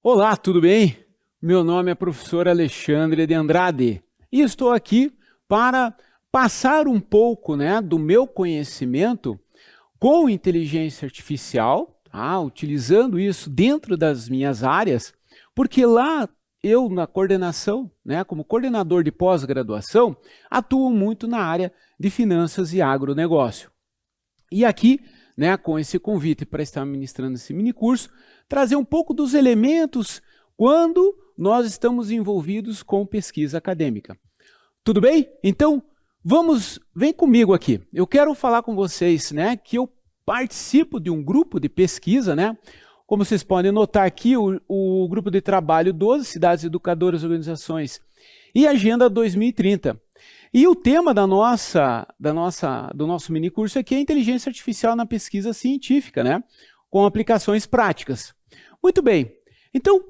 Olá, tudo bem? Meu nome é professor Alexandre de Andrade e estou aqui para passar um pouco, do meu conhecimento com inteligência artificial, utilizando isso dentro das minhas áreas, porque lá eu, na coordenação, como coordenador de pós-graduação, atuo muito na área de finanças e agronegócio. E aqui, com esse convite para estar ministrando esse minicurso, trazer um pouco dos elementos quando nós estamos envolvidos com pesquisa acadêmica. Tudo bem? Então, vem comigo aqui. Eu quero falar com vocês, que eu participo de um grupo de pesquisa, Como vocês podem notar aqui, o grupo de trabalho 12 cidades educadoras, organizações e Agenda 2030. E o tema do nosso minicurso aqui é inteligência artificial na pesquisa científica, com aplicações práticas. Muito bem, então,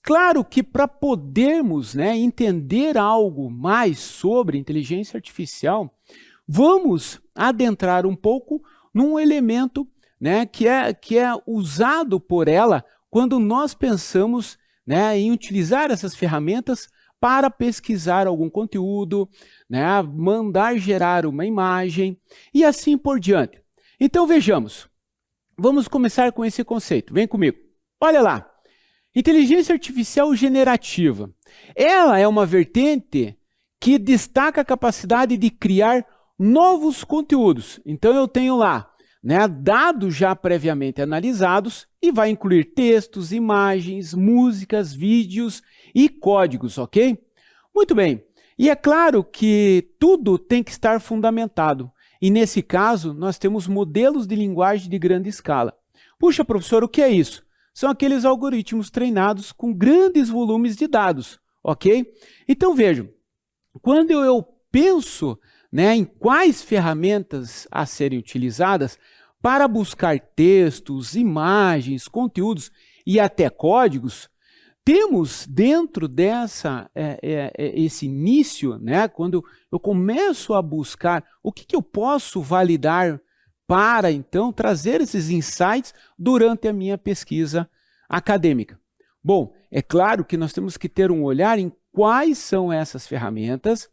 claro que para podermos entender algo mais sobre inteligência artificial, vamos adentrar um pouco num elemento que é usado por ela quando nós pensamos em utilizar essas ferramentas para pesquisar algum conteúdo, mandar gerar uma imagem e assim por diante. Então vejamos, vamos começar com esse conceito, vem comigo. Olha lá, inteligência artificial generativa. Ela é uma vertente que destaca a capacidade de criar novos conteúdos. Então eu tenho lá dados já previamente analisados e vai incluir textos, imagens, músicas, vídeos e códigos, ok? Muito bem. E é claro que tudo tem que estar fundamentado. E nesse caso, nós temos modelos de linguagem de grande escala. Puxa, professor, o que é isso? São aqueles algoritmos treinados com grandes volumes de dados, ok? Então vejam, quando eu penso em quais ferramentas a serem utilizadas para buscar textos, imagens, conteúdos e até códigos, temos dentro esse início, quando eu começo a buscar o que eu posso validar para, então, trazer esses insights durante a minha pesquisa acadêmica. Bom, é claro que nós temos que ter um olhar em quais são essas ferramentas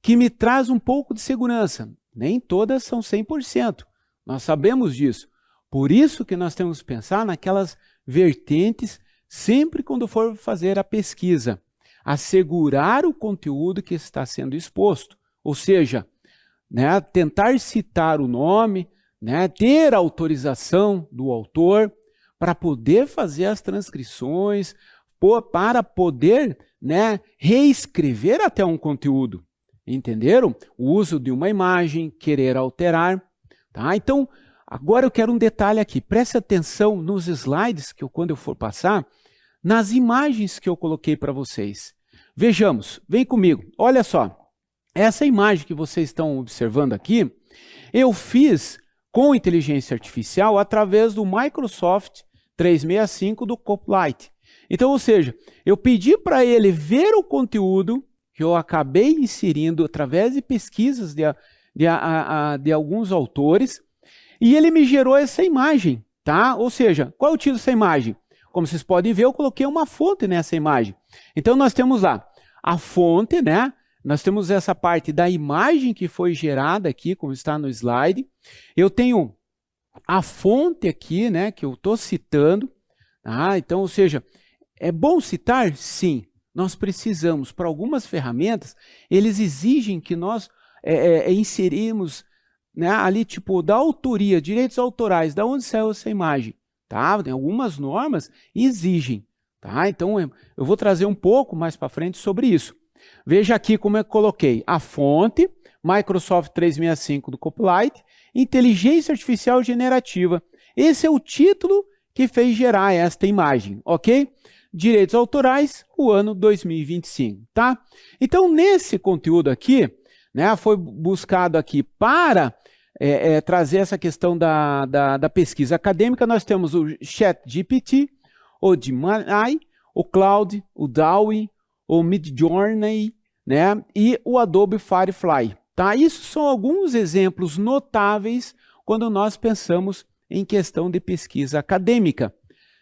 que me traz um pouco de segurança. Nem todas são 100%. Nós sabemos disso. Por isso que nós temos que pensar naquelas vertentes sempre quando for fazer a pesquisa. Assegurar o conteúdo que está sendo exposto. Ou seja, tentar citar o nome, ter a autorização do autor para poder fazer as transcrições, para poder reescrever até um conteúdo. Entenderam? O uso de uma imagem, querer alterar. Tá? Então, agora eu quero um detalhe aqui. Preste atenção nos slides, quando eu for passar, nas imagens que eu coloquei para vocês. Vejamos, vem comigo. Olha só, essa imagem que vocês estão observando aqui, eu fiz com inteligência artificial através do Microsoft 365 do Copilot. Então, ou seja, eu pedi para ele ver o conteúdo que eu acabei inserindo através de pesquisas de alguns autores, e ele me gerou essa imagem, tá? Ou seja, qual é o título dessa imagem? Como vocês podem ver, eu coloquei uma fonte nessa imagem. Então, nós temos lá a fonte, Nós temos essa parte da imagem que foi gerada aqui, como está no slide. Eu tenho a fonte aqui, que eu estou citando. Então, ou seja, é bom citar? Sim. Nós precisamos, para algumas ferramentas, eles exigem que nós inserimos ali, tipo, da autoria, direitos autorais, da onde saiu essa imagem. Tá? Tem algumas normas exigem. Tá? Então, eu vou trazer um pouco mais para frente sobre isso. Veja aqui como eu coloquei a fonte, Microsoft 365 do Copilot, inteligência artificial generativa. Esse é o título que fez gerar esta imagem, ok? Direitos autorais, o ano 2025, tá? Então, nesse conteúdo aqui, foi buscado aqui para trazer essa questão da pesquisa acadêmica. Nós temos o ChatGPT, o Gemini, o Claude, o DALL-E, o Midjourney, e o Adobe Firefly. Tá? Isso são alguns exemplos notáveis quando nós pensamos em questão de pesquisa acadêmica,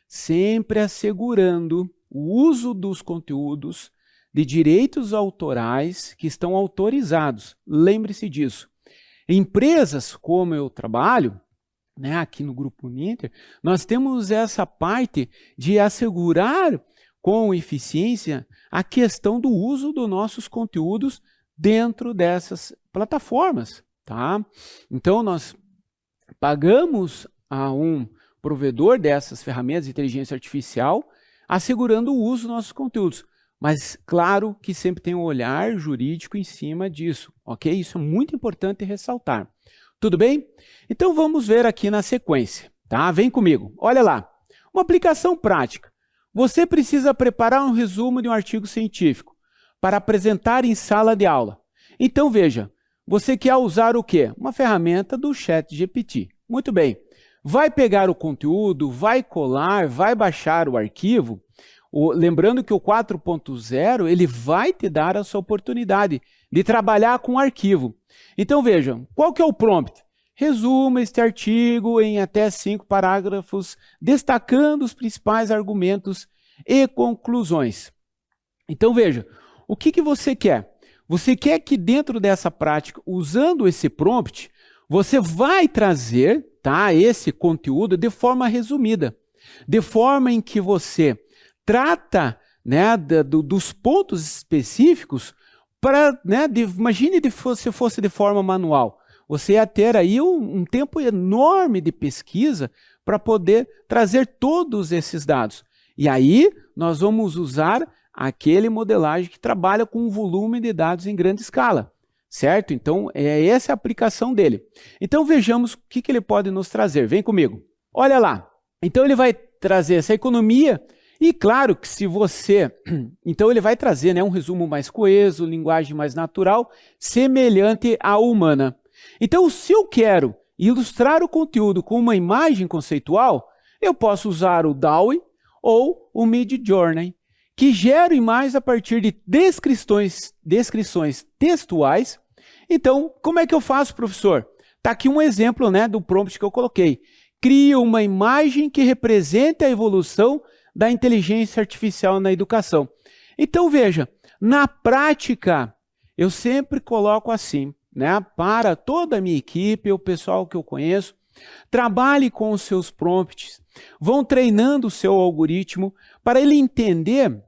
sempre assegurando o uso dos conteúdos de direitos autorais que estão autorizados. Lembre-se disso. Empresas como eu trabalho, né, aqui no Grupo Uninter, nós temos essa parte de assegurar com eficiência a questão do uso dos nossos conteúdos dentro dessas plataformas, tá? Então, nós pagamos a um provedor dessas ferramentas de inteligência artificial, assegurando o uso dos nossos conteúdos. Mas, claro que sempre tem um olhar jurídico em cima disso, ok? Isso é muito importante ressaltar. Tudo bem? Então, vamos ver aqui na sequência, tá? Vem comigo. Olha lá. Uma aplicação prática. Você precisa preparar um resumo de um artigo científico para apresentar em sala de aula. Então, veja, você quer usar o quê? Uma ferramenta do ChatGPT. Muito bem. Vai pegar o conteúdo, vai colar, vai baixar o arquivo. Lembrando que o 4.0 ele vai te dar essa oportunidade de trabalhar com arquivo. Então, veja, qual que é o prompt? Resuma este artigo em até 5 parágrafos, destacando os principais argumentos e conclusões. Então, veja, o que você quer? Você quer que dentro dessa prática, usando esse prompt, você vai trazer, tá, esse conteúdo de forma resumida, de forma em que você trata, né, dos pontos específicos para, né, imagine se fosse de forma manual. Você ia ter aí um tempo enorme de pesquisa para poder trazer todos esses dados. E aí nós vamos usar aquele modelagem que trabalha com um volume de dados em grande escala, certo? Então, essa é a aplicação dele. Então, vejamos o que ele pode nos trazer. Vem comigo. Olha lá. Então, ele vai trazer essa economia e, claro, que se você... Então, ele vai trazer, né, um resumo mais coeso, linguagem mais natural, semelhante à humana. Então, se eu quero ilustrar o conteúdo com uma imagem conceitual, eu posso usar o DALL-E ou o Midjourney, que gera imagens a partir de descrições textuais. Então, como é que eu faço, professor? Está aqui um exemplo, né, do prompt que eu coloquei. Crie uma imagem que represente a evolução da inteligência artificial na educação. Então, veja, na prática, eu sempre coloco assim, né, para toda a minha equipe, o pessoal que eu conheço, trabalhe com os seus prompts, vão treinando o seu algoritmo para ele entender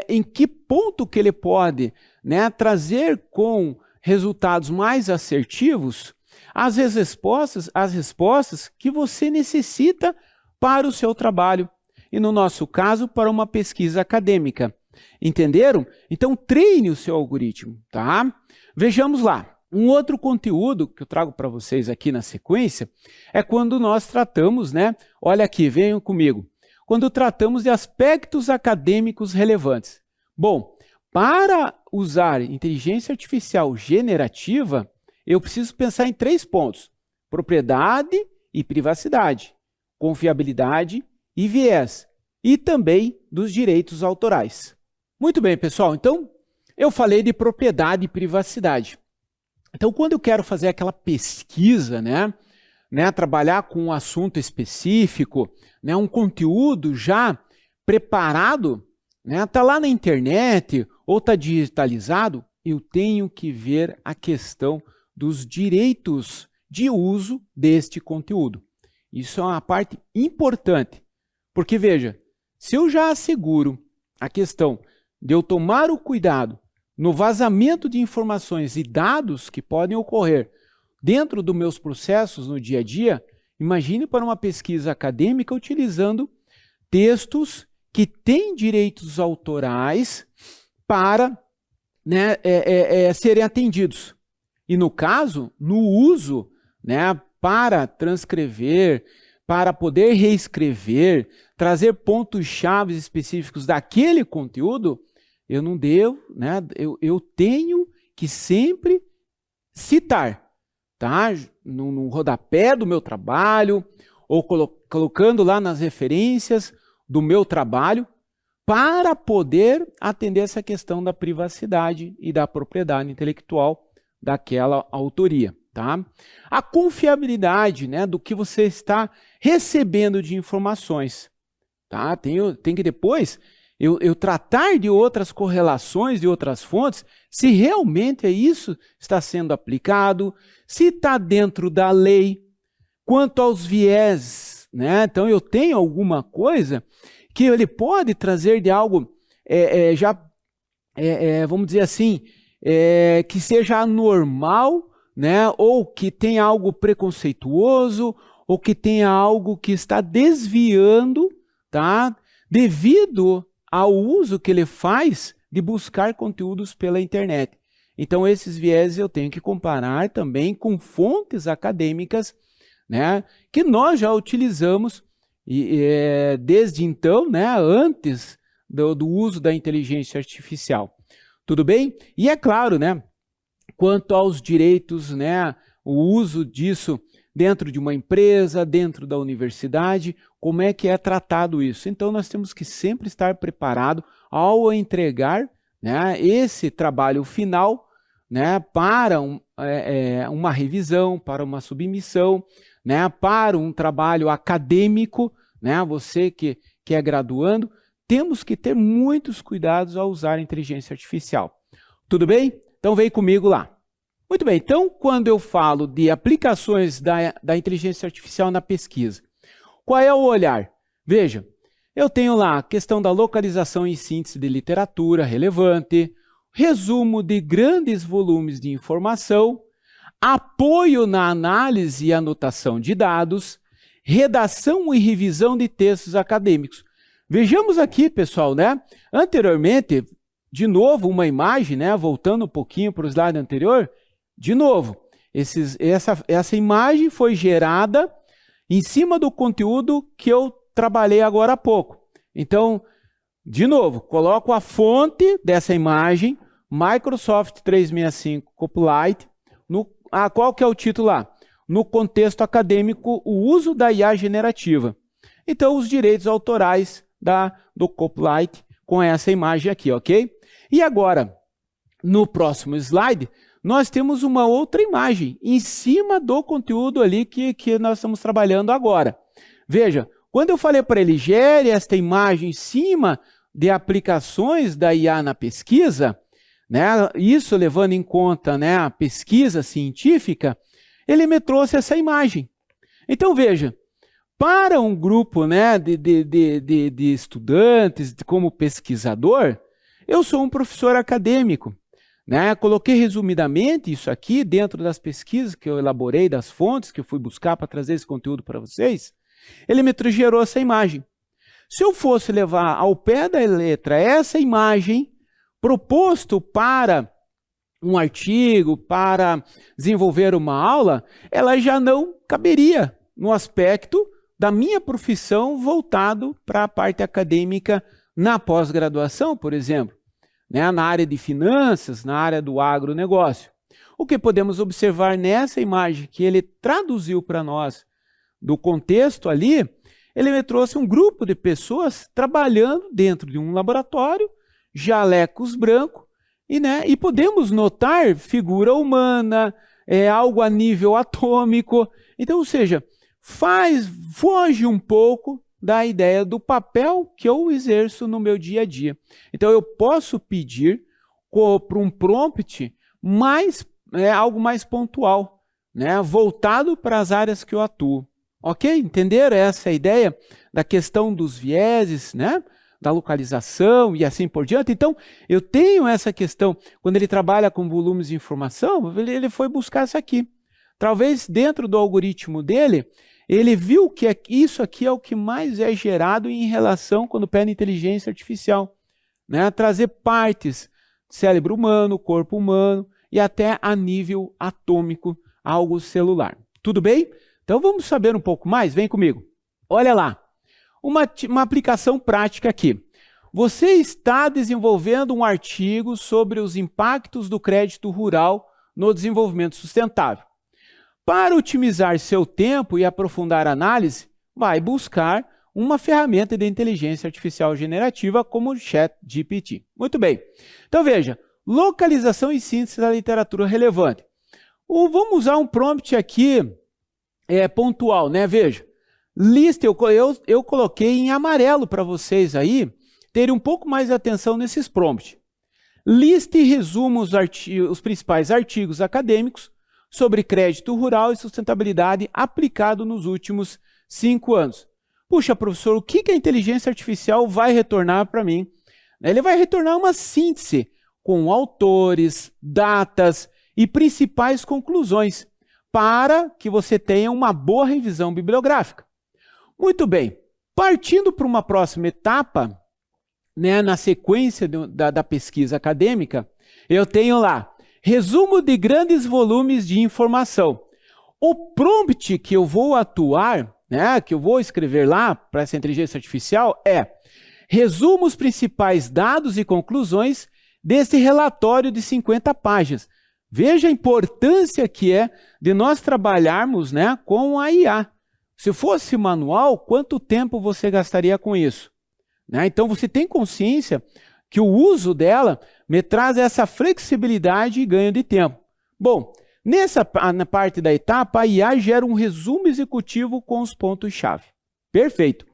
em que ponto que ele pode, né, trazer com resultados mais assertivos as respostas que você necessita para o seu trabalho e, no nosso caso, para uma pesquisa acadêmica. Entenderam? Então, treine o seu algoritmo, tá? Vejamos lá. Um outro conteúdo que eu trago para vocês aqui na sequência é quando nós tratamos, né? Olha aqui, venham comigo. Quando tratamos de aspectos acadêmicos relevantes. Bom, para usar inteligência artificial generativa, eu preciso pensar em 3 pontos: propriedade e privacidade, confiabilidade e viés, e também dos direitos autorais. Muito bem, pessoal. Então, eu falei de propriedade e privacidade. Então, quando eu quero fazer aquela pesquisa, né, trabalhar com um assunto específico, né, um conteúdo já preparado, né, tá lá na internet ou está digitalizado, eu tenho que ver a questão dos direitos de uso deste conteúdo. Isso é uma parte importante, porque veja, se eu já asseguro a questão de eu tomar o cuidado no vazamento de informações e dados que podem ocorrer dentro dos meus processos no dia a dia, imagine para uma pesquisa acadêmica utilizando textos que têm direitos autorais para, né, serem atendidos. E no caso, no uso, né, para transcrever, para poder reescrever, trazer pontos-chave específicos daquele conteúdo, eu não devo, né? Eu tenho que sempre citar, tá? No rodapé do meu trabalho, ou colocando lá nas referências do meu trabalho, para poder atender essa questão da privacidade e da propriedade intelectual daquela autoria, tá? A confiabilidade, né, do que você está recebendo de informações, tá? Tem que depois eu tratar de outras correlações, de outras fontes, se realmente isso está sendo aplicado, se está dentro da lei, quanto aos viés, né? Então eu tenho alguma coisa que ele pode trazer de algo vamos dizer assim, que seja anormal, né? Ou que tenha algo preconceituoso, ou que tenha algo que está desviando, tá? Devido ao uso que ele faz de buscar conteúdos pela internet. Então, esses vieses eu tenho que comparar também com fontes acadêmicas, né? Que nós já utilizamos desde então, né? Antes do uso da inteligência artificial. Tudo bem? E é claro, né? Quanto aos direitos, né? O uso disso dentro de uma empresa, dentro da universidade, como é que é tratado isso? Então, nós temos que sempre estar preparado ao entregar, né, esse trabalho final, né, para uma revisão, para uma submissão, né, para um trabalho acadêmico, né, você que é graduando, temos que ter muitos cuidados ao usar a inteligência artificial. Tudo bem? Então, vem comigo lá. Muito bem, então, quando eu falo de aplicações da inteligência artificial na pesquisa, qual é o olhar? Veja, eu tenho lá a questão da localização e síntese de literatura relevante, resumo de grandes volumes de informação, apoio na análise e anotação de dados, redação e revisão de textos acadêmicos. Vejamos aqui, pessoal, né? Anteriormente, de novo, uma imagem, né? Voltando um pouquinho para o slide anterior, de novo, essa imagem foi gerada em cima do conteúdo que eu trabalhei agora há pouco. Então, de novo, coloco a fonte dessa imagem, Microsoft 365 Copilot, qual que é o título lá? No contexto acadêmico, o uso da IA generativa. Então, os direitos autorais do Copilot com essa imagem aqui, ok? E agora, no próximo slide, nós temos uma outra imagem em cima do conteúdo ali que nós estamos trabalhando agora. Veja, quando eu falei para ele, gere esta imagem em cima de aplicações da IA na pesquisa, né, isso levando em conta, né, a pesquisa científica, ele me trouxe essa imagem. Então, veja, para um grupo, né, de estudantes, como pesquisador, eu sou um professor acadêmico. Né? Coloquei resumidamente isso aqui dentro das pesquisas que eu elaborei, das fontes que eu fui buscar para trazer esse conteúdo para vocês. Ele me gerou essa imagem. Se eu fosse levar ao pé da letra essa imagem, proposto para um artigo, para desenvolver uma aula, ela já não caberia no aspecto da minha profissão voltado para a parte acadêmica na pós-graduação, por exemplo. Né, na área de finanças, na área do agronegócio. O que podemos observar nessa imagem que ele traduziu para nós do contexto ali, ele me trouxe um grupo de pessoas trabalhando dentro de um laboratório, jalecos brancos, e podemos notar figura humana, algo a nível atômico. Então, ou seja, foge um pouco da ideia do papel que eu exerço no meu dia a dia. Então, eu posso pedir para um prompt algo mais pontual, né, voltado para as áreas que eu atuo. Ok? Entenderam essa ideia da questão dos vieses, né, da localização e assim por diante? Então, eu tenho essa questão, quando ele trabalha com volumes de informação, ele foi buscar isso aqui. Talvez dentro do algoritmo dele, ele viu que isso aqui é o que mais é gerado em relação quando pede inteligência artificial. Né? Trazer partes, cérebro humano, corpo humano e até a nível atômico, algo celular. Tudo bem? Então vamos saber um pouco mais? Vem comigo. Olha lá, uma aplicação prática aqui. Você está desenvolvendo um artigo sobre os impactos do crédito rural no desenvolvimento sustentável. Para otimizar seu tempo e aprofundar a análise, vai buscar uma ferramenta de inteligência artificial generativa como o ChatGPT. Muito bem. Então veja, localização e síntese da literatura relevante. Vamos usar um prompt aqui pontual, né? Veja, Liste, eu coloquei em amarelo para vocês aí terem um pouco mais de atenção nesses prompts. Liste e resuma os principais artigos acadêmicos sobre crédito rural e sustentabilidade aplicado nos últimos 5 anos. Puxa, professor, o que a inteligência artificial vai retornar para mim? Ele vai retornar uma síntese com autores, datas e principais conclusões para que você tenha uma boa revisão bibliográfica. Muito bem, partindo para uma próxima etapa, né, na sequência da pesquisa acadêmica, eu tenho lá, resumo de grandes volumes de informação. O prompt que eu vou atuar, né, que eu vou escrever lá para essa inteligência artificial é, resumo os principais dados e conclusões desse relatório de 50 páginas. Veja a importância que é de nós trabalharmos, né, com a IA. Se fosse manual, quanto tempo você gastaria com isso? Né? Então, você tem consciência que o uso dela me traz essa flexibilidade e ganho de tempo. Bom, na parte da etapa, a IA gera um resumo executivo com os pontos-chave. Perfeito.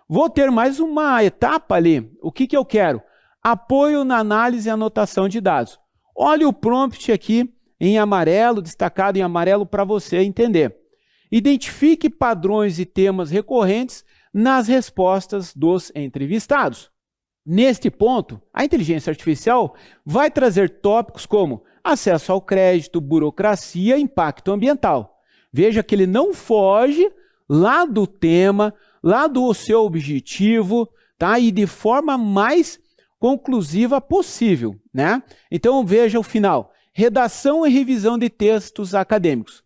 Vou ter mais uma etapa ali. O que eu quero? Apoio na análise e anotação de dados. Olha o prompt aqui em amarelo, destacado em amarelo para você entender. Identifique padrões e temas recorrentes nas respostas dos entrevistados. Neste ponto, a inteligência artificial vai trazer tópicos como acesso ao crédito, burocracia e impacto ambiental. Veja que ele não foge lá do tema, lá do seu objetivo, tá? E de forma mais conclusiva possível, né? Então veja o final. Redação e revisão de textos acadêmicos.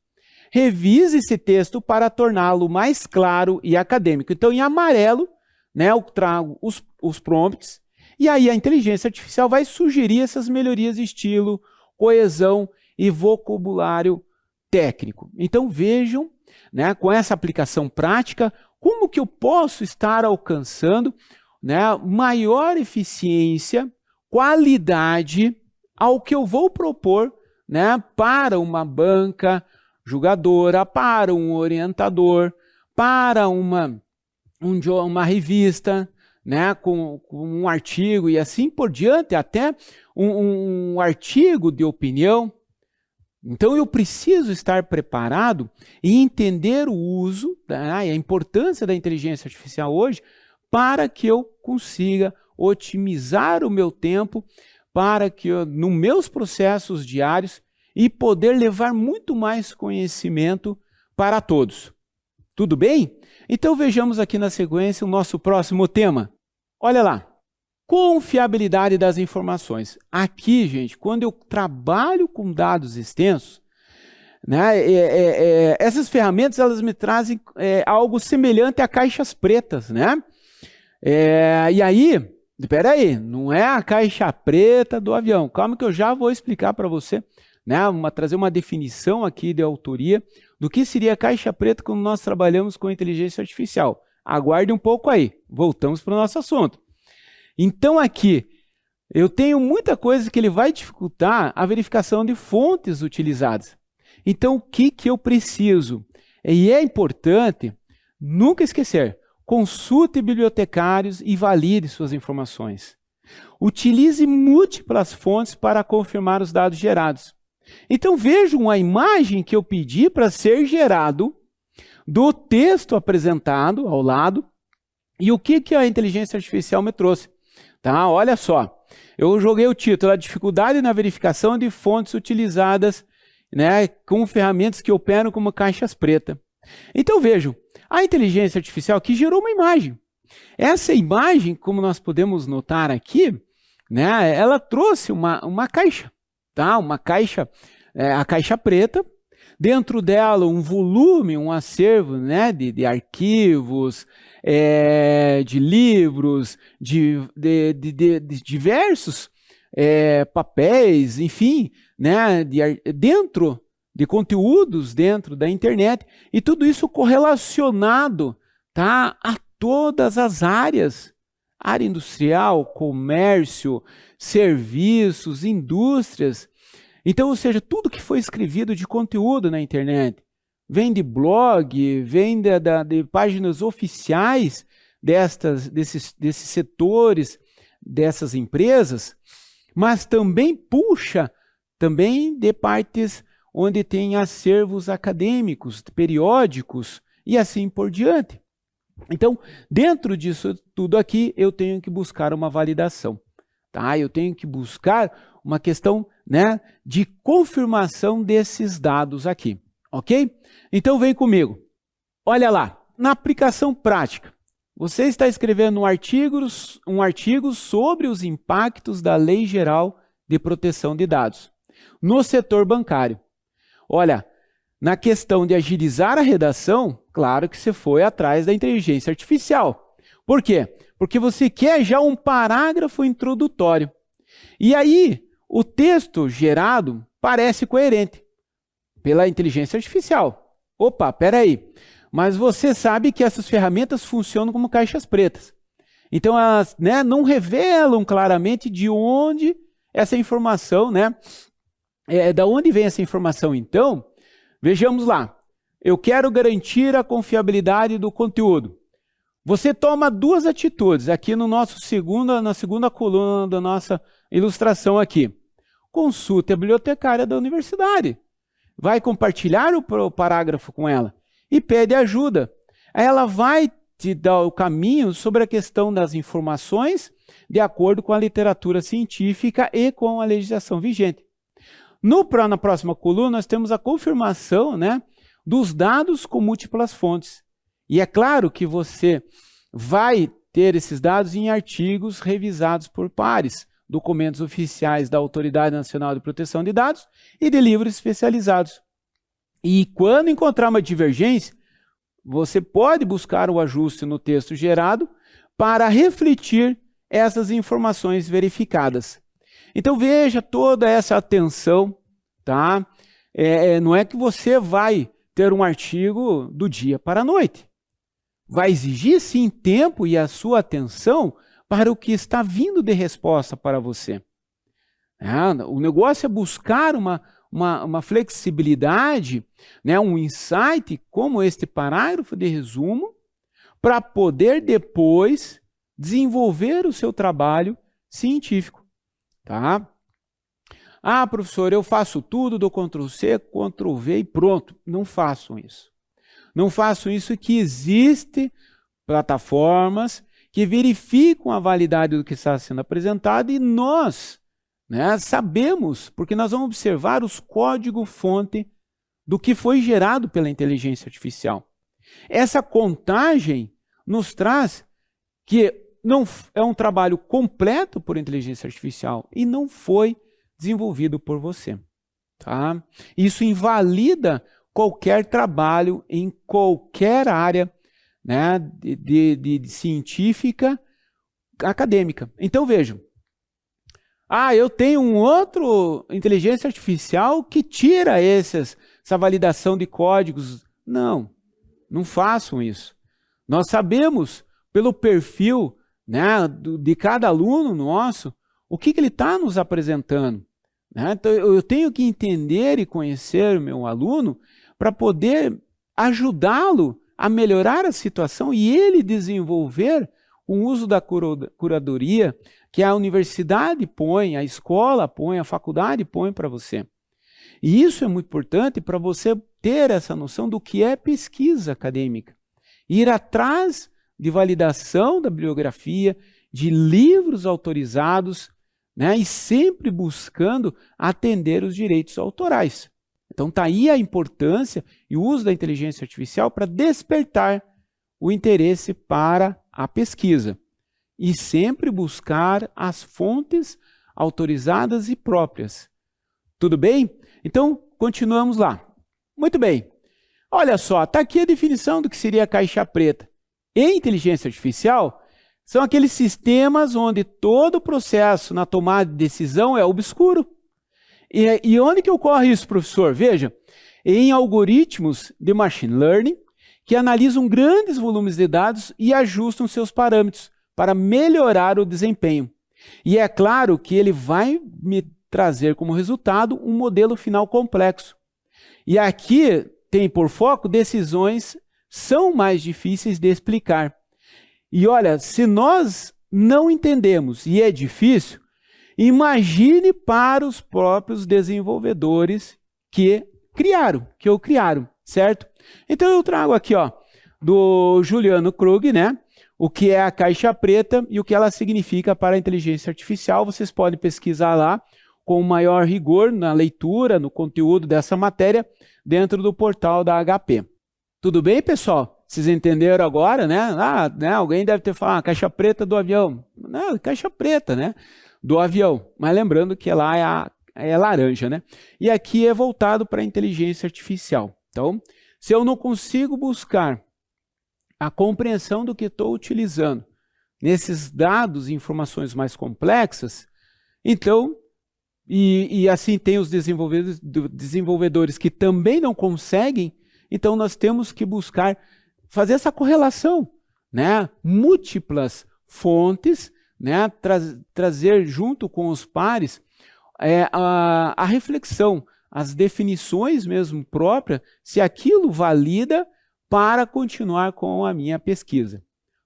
Revise esse texto para torná-lo mais claro e acadêmico. Então, em amarelo, né, eu trago os prompts, e aí a inteligência artificial vai sugerir essas melhorias de estilo, coesão e vocabulário técnico. Então, vejam, né, com essa aplicação prática, como que eu posso estar alcançando, né, maior eficiência, qualidade ao que eu vou propor, né, para uma banca julgadora, para um orientador, para uma revista, né, com um artigo e assim por diante, até um artigo de opinião. Então, eu preciso estar preparado e entender o uso, né, e a importância da inteligência artificial hoje para que eu consiga otimizar o meu tempo, para que eu, nos meus processos diários, e poder levar muito mais conhecimento para todos. Tudo bem? Então vejamos aqui na sequência o nosso próximo tema. Olha lá. Confiabilidade das informações. Aqui, gente, quando eu trabalho com dados extensos, né, essas ferramentas elas me trazem algo semelhante a caixas pretas, né? E aí, espera aí, não é a caixa preta do avião. Calma que eu já vou explicar para você, né, trazer uma definição aqui de autoria do que seria a caixa preta quando nós trabalhamos com inteligência artificial. Aguarde um pouco aí, voltamos para o nosso assunto. Então aqui, eu tenho muita coisa que ele vai dificultar a verificação de fontes utilizadas. Então o que eu preciso? E é importante nunca esquecer, consulte bibliotecários e valide suas informações. Utilize múltiplas fontes para confirmar os dados gerados. Então vejam a imagem que eu pedi para ser gerado do texto apresentado ao lado e o que a inteligência artificial me trouxe. Tá? Olha só, eu joguei o título, a dificuldade na verificação de fontes utilizadas, né, com ferramentas que operam como caixas pretas. Então vejam, a inteligência artificial aqui gerou uma imagem. Essa imagem, como nós podemos notar aqui, né, ela trouxe uma caixa. Tá? Uma caixa, a caixa preta, dentro dela um volume, um acervo, né, de arquivos, de livros, de diversos papéis, enfim, né, dentro de conteúdos dentro da internet, e tudo isso correlacionado, tá, a todas as áreas. Área industrial, comércio, serviços, indústrias. Então, ou seja, tudo que foi escrevido de conteúdo na internet. vem de blog, vem de páginas oficiais desses setores, dessas empresas, mas também puxa também de partes onde tem acervos acadêmicos, periódicos e assim por diante. Então, dentro disso tudo aqui, eu tenho que buscar uma validação. Tá? Eu tenho que buscar uma questão, né, de confirmação desses dados aqui. Ok? Então, vem comigo. Olha lá, na aplicação prática, você está escrevendo um artigo sobre os impactos da Lei Geral de Proteção de Dados no setor bancário. Olha, na questão de agilizar a redação, claro que você foi atrás da inteligência artificial. Por quê? Porque você quer já um parágrafo introdutório. E aí, o texto gerado parece coerente pela inteligência artificial. Opa, peraí. Mas você sabe que essas ferramentas funcionam como caixas pretas. Então, elas, né, não revelam claramente de onde essa informação, né? Da onde vem essa informação, então? Vejamos lá. Eu quero garantir a confiabilidade do conteúdo. Você toma duas atitudes aqui na segunda coluna da nossa ilustração aqui. Consulte a bibliotecária da universidade. Vai compartilhar o parágrafo com ela e pede ajuda. Aí ela vai te dar o caminho sobre a questão das informações de acordo com a literatura científica e com a legislação vigente. Na próxima coluna, nós temos a confirmação, né, dos dados com múltiplas fontes. E é claro que você vai ter esses dados em artigos revisados por pares, documentos oficiais da Autoridade Nacional de Proteção de Dados e de livros especializados. E quando encontrar uma divergência, você pode buscar o ajuste no texto gerado para refletir essas informações verificadas. Então veja toda essa atenção, tá? Não é que você vai ter um artigo do dia para a noite. Vai exigir sim tempo e a sua atenção para o que está vindo de resposta para você. O negócio é buscar uma flexibilidade, né, um insight como este parágrafo de resumo, para poder depois desenvolver o seu trabalho científico. Tá? Ah, professor, eu faço tudo, dou Ctrl+C, Ctrl+V e pronto. Não façam isso. Não façam isso, que existem plataformas que verificam a validade do que está sendo apresentado e nós, né, sabemos, porque nós vamos observar os códigos-fonte do que foi gerado pela inteligência artificial. Essa contagem nos traz que não é um trabalho completo por inteligência artificial e não foi desenvolvido por você. Tá? Isso invalida qualquer trabalho em qualquer área, né, de científica acadêmica. Então vejam, eu tenho um outro inteligência artificial que tira essa validação de códigos. Não façam isso. Nós sabemos pelo perfil, né, de cada aluno nosso, o que ele está nos apresentando. Né? Então, eu tenho que entender e conhecer o meu aluno para poder ajudá-lo a melhorar a situação e ele desenvolver o uso da curadoria que a universidade põe, a escola põe, a faculdade põe para você. E isso é muito importante para você ter essa noção do que é pesquisa acadêmica. Ir atrás de validação da bibliografia, de livros autorizados, né, e sempre buscando atender os direitos autorais. Então está aí a importância e o uso da inteligência artificial para despertar o interesse para a pesquisa e sempre buscar as fontes autorizadas e próprias. Tudo bem? Então, continuamos lá. Muito bem. Olha só, está aqui a definição do que seria a caixa preta. Em inteligência artificial, são aqueles sistemas onde todo o processo na tomada de decisão é obscuro. E onde que ocorre isso, professor? Veja, em algoritmos de machine learning que analisam grandes volumes de dados e ajustam seus parâmetros para melhorar o desempenho. E é claro que ele vai me trazer como resultado um modelo final complexo. E aqui tem por foco decisões são mais difíceis de explicar. E olha, se nós não entendemos e é difícil, imagine para os próprios desenvolvedores que o criaram, certo? Então eu trago aqui, ó, do Juliano Krug, né? O que é a caixa preta e o que ela significa para a inteligência artificial. Vocês podem pesquisar lá com maior rigor na leitura, no conteúdo dessa matéria, dentro do portal da HP. Tudo bem, pessoal? Vocês entenderam agora, né? Né? Alguém deve ter falado, caixa preta do avião. Não, caixa preta, né? Do avião. Mas lembrando que lá é laranja, né? E aqui é voltado para a inteligência artificial. Então, se eu não consigo buscar a compreensão do que estou utilizando nesses dados e informações mais complexas, então, e assim tem os desenvolvedores que também não conseguem, então nós temos que buscar fazer essa correlação, né? Múltiplas fontes, né? Trazer junto com os pares a reflexão, as definições mesmo próprias, se aquilo valida para continuar com a minha pesquisa.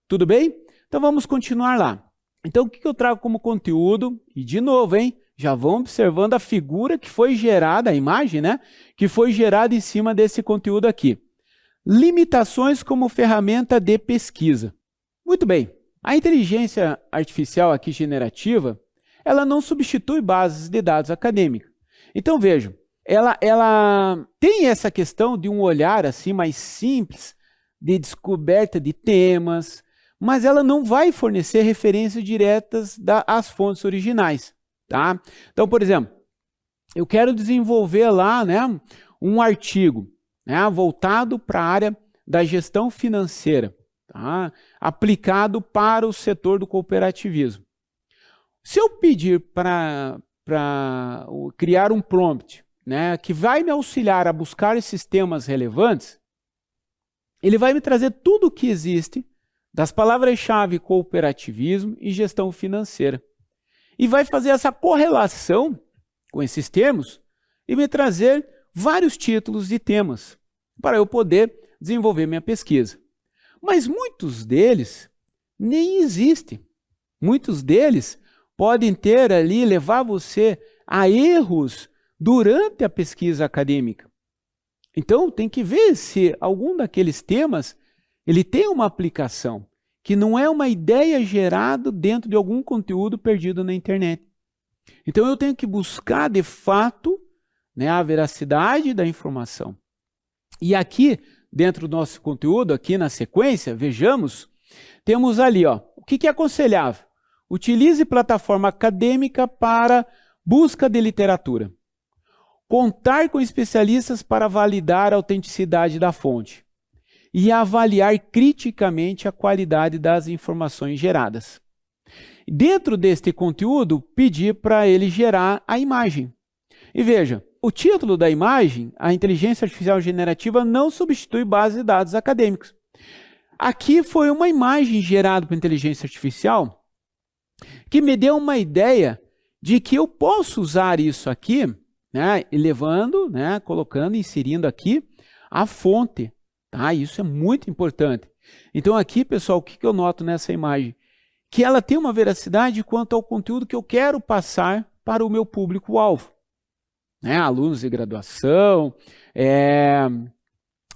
Tudo bem? Então vamos continuar lá. Então o que eu trago como conteúdo? E de novo, hein? Já vão observando a figura que foi gerada, a imagem, né? Que foi gerada em cima desse conteúdo aqui. Limitações como ferramenta de pesquisa. Muito bem. A inteligência artificial aqui generativa, ela não substitui bases de dados acadêmicas. Então vejam, ela tem essa questão de um olhar assim mais simples, de descoberta de temas, mas ela não vai fornecer referências diretas às fontes originais. Tá? Então, por exemplo, eu quero desenvolver lá, né, um artigo, né, voltado para a área da gestão financeira, tá? Aplicado para o setor do cooperativismo. Se eu pedir para criar um prompt, né, que vai me auxiliar a buscar esses temas relevantes, ele vai me trazer tudo o que existe das palavras-chave cooperativismo e gestão financeira. E vai fazer essa correlação com esses termos e me trazer vários títulos de temas para eu poder desenvolver minha pesquisa. Mas muitos deles nem existem. Muitos deles podem ter ali, levar você a erros durante a pesquisa acadêmica. Então, tem que ver se algum daqueles temas ele tem uma aplicação, que não é uma ideia gerada dentro de algum conteúdo perdido na internet. Então, eu tenho que buscar, de fato, né, a veracidade da informação. E aqui, dentro do nosso conteúdo, aqui na sequência, vejamos, temos ali, ó, o que é aconselhável? Utilize plataforma acadêmica para busca de literatura. Contar com especialistas para validar a autenticidade da fonte. E avaliar criticamente a qualidade das informações geradas. Dentro deste conteúdo, pedir para ele gerar a imagem. E veja, o título da imagem, a inteligência artificial generativa não substitui base de dados acadêmicos. Aqui foi uma imagem gerada por inteligência artificial que me deu uma ideia de que eu posso usar isso aqui, né, elevando, né, colocando, inserindo aqui a fonte. Tá? Isso é muito importante. Então aqui, pessoal, o que eu noto nessa imagem? Que ela tem uma veracidade quanto ao conteúdo que eu quero passar para o meu público-alvo. Né? Alunos de graduação,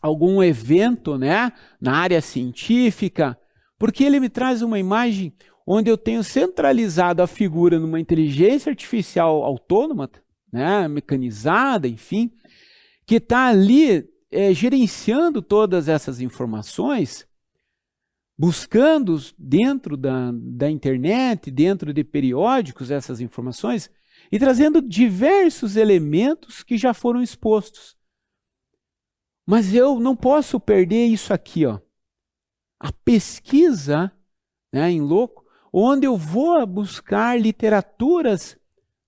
algum evento, né, na área científica, porque ele me traz uma imagem onde eu tenho centralizado a figura numa inteligência artificial autônoma, né, mecanizada, enfim, que está ali gerenciando todas essas informações, buscando dentro da internet, dentro de periódicos essas informações e trazendo diversos elementos que já foram expostos. Mas eu não posso perder isso aqui, ó. A pesquisa, né, em loco, onde eu vou buscar literaturas,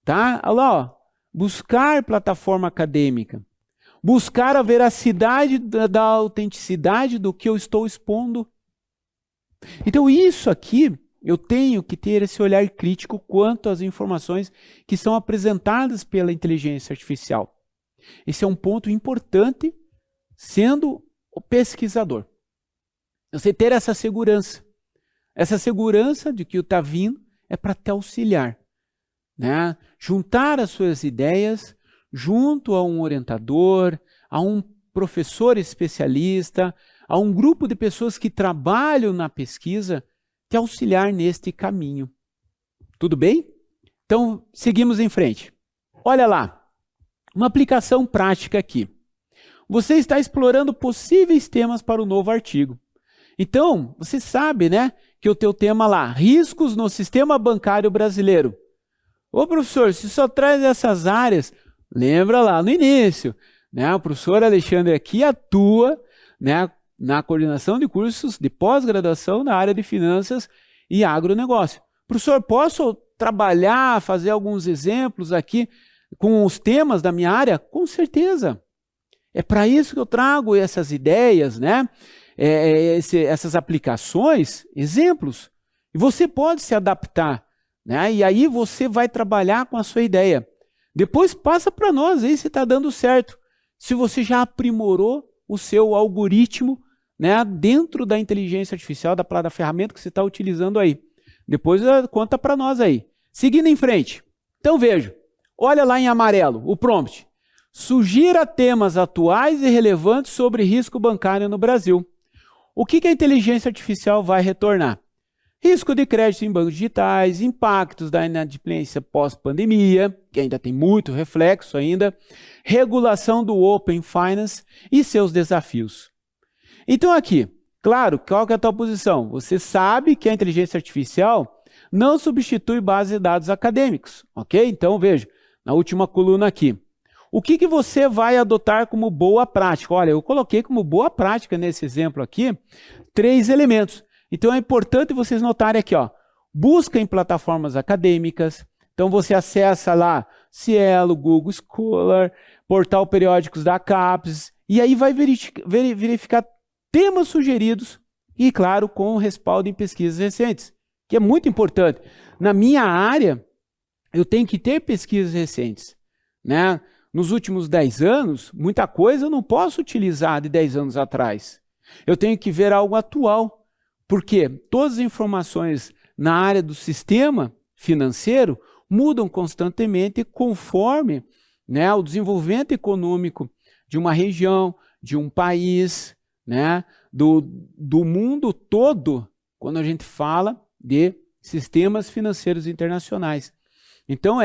tá? Olha lá, ó, buscar plataforma acadêmica, buscar a veracidade da autenticidade do que eu estou expondo. Então isso aqui, eu tenho que ter esse olhar crítico quanto às informações que são apresentadas pela inteligência artificial. Esse é um ponto importante sendo o pesquisador. Você ter essa segurança de que o está vindo é para te auxiliar, né? Juntar as suas ideias junto a um orientador, a um professor especialista, a um grupo de pessoas que trabalham na pesquisa, te auxiliar neste caminho. Tudo bem? Então, seguimos em frente. Olha lá, uma aplicação prática aqui. Você está explorando possíveis temas para o novo artigo. Então, você sabe, né, que o teu tema lá, riscos no sistema bancário brasileiro. Ô professor, se só traz essas áreas, lembra lá no início, né, o professor Alexandre aqui atua, né, na coordenação de cursos de pós-graduação na área de finanças e agronegócio. Professor, posso trabalhar, fazer alguns exemplos aqui com os temas da minha área? Com certeza. É para isso que eu trago essas ideias, né? Essas aplicações, exemplos. E você pode se adaptar, né? E aí você vai trabalhar com a sua ideia. Depois passa para nós aí se está dando certo. Se você já aprimorou o seu algoritmo, né, dentro da inteligência artificial, da ferramenta que você está utilizando aí. Depois conta para nós aí. Seguindo em frente. Então veja, olha lá em amarelo, o prompt. Sugira temas atuais e relevantes sobre risco bancário no Brasil. O que a inteligência artificial vai retornar? Risco de crédito em bancos digitais, impactos da inadimplência pós-pandemia, que ainda tem muito reflexo ainda, regulação do Open Finance e seus desafios. Então aqui, claro, qual que é a tua posição? Você sabe que a inteligência artificial não substitui base de dados acadêmicos, ok? Então veja, na última coluna aqui. O que você vai adotar como boa prática? Olha, eu coloquei como boa prática nesse exemplo aqui 3 elementos. Então é importante vocês notarem aqui, ó, busca em plataformas acadêmicas. Então você acessa lá Cielo, Google Scholar, portal periódicos da CAPES, e aí vai verificar temas sugeridos e, claro, com respaldo em pesquisas recentes, que é muito importante. Na minha área, eu tenho que ter pesquisas recentes, né? Nos últimos 10 anos, muita coisa eu não posso utilizar de 10 anos atrás. Eu tenho que ver algo atual, porque todas as informações na área do sistema financeiro mudam constantemente conforme, né, o desenvolvimento econômico de uma região, de um país, né, do mundo todo, quando a gente fala de sistemas financeiros internacionais. Então,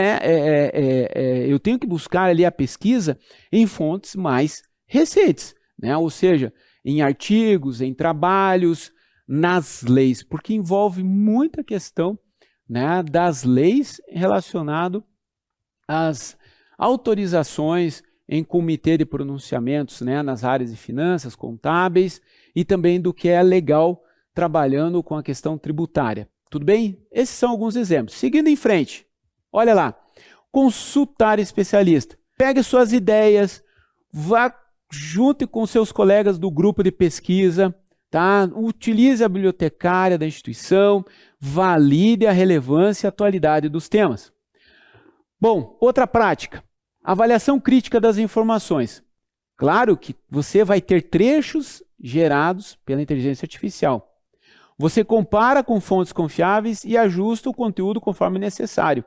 eu tenho que buscar ali a pesquisa em fontes mais recentes, né? Ou seja, em artigos, em trabalhos, nas leis, porque envolve muita questão, né, das leis relacionado às autorizações em comitê de pronunciamentos, né, nas áreas de finanças, contábeis e também do que é legal trabalhando com a questão tributária. Tudo bem? Esses são alguns exemplos. Seguindo em frente. Olha lá, consultar especialista. Pegue suas ideias, vá junto com seus colegas do grupo de pesquisa, tá? Utilize a bibliotecária da instituição, valide a relevância e a atualidade dos temas. Bom, outra prática, avaliação crítica das informações. Claro que você vai ter trechos gerados pela inteligência artificial. Você compara com fontes confiáveis e ajusta o conteúdo conforme necessário.